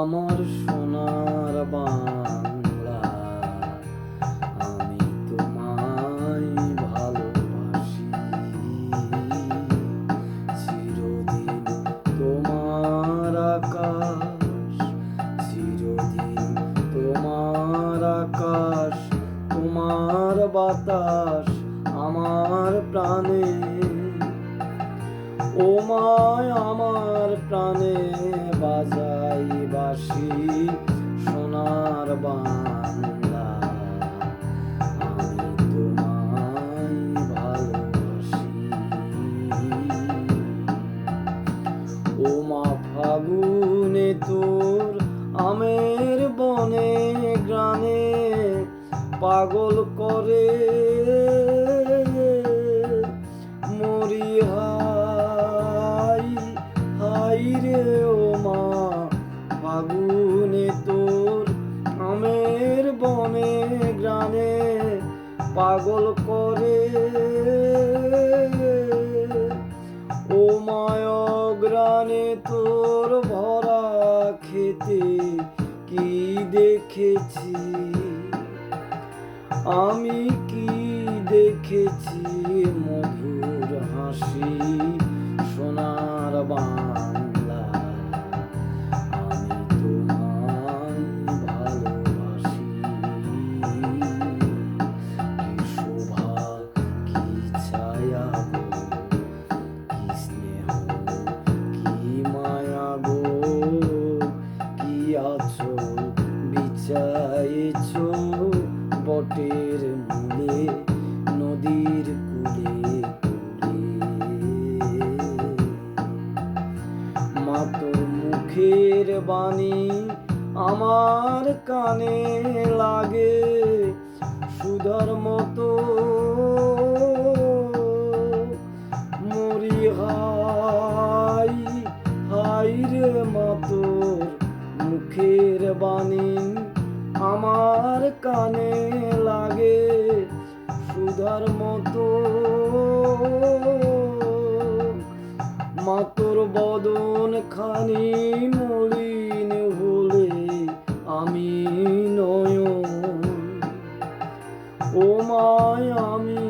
আমার সোনার বাংলা, আমি তোমায় ভালোবাসি। চিরদিন তোমার আকাশ, চিরদিন তোমার আকাশ, তোমার বাতাস আমার প্রাণে। ও মায় আমার প্রাণে বাজাই বাঁশি সোনার বাংলা, আমি তোমায় ভালোবাসি। ও মা ফাগুনে তোর আমের বনে গ্রানে পাগল করে মরি হাই হাই রে। ও মা ফাগুনে তোর আমের বনে গ্রানে পাগল করে। ও মায় গ্রানে তোর ভরা খেতে কি দেখেছি আমি, কি দেখেছি মধুর হাসি সোনার বাংলা, আমি তোমায় ভালোবাসি। কি শোভা কি ছায়া গো, কি স্নেহ কি মায়া গো, কি আঁচল বিছায়েছ বটের মূলে নদীর কূলে কূলে। মা তোর মুখের বাণী আমার কানে লাগে সুধার মতো, মরি হাই হাই রে। মা তোর মুখের বাণী আমার কানে লাগে সুধার মতো। মা তোর বদন খানি মলিন হলে আমি নয়ন, ও মায় আমি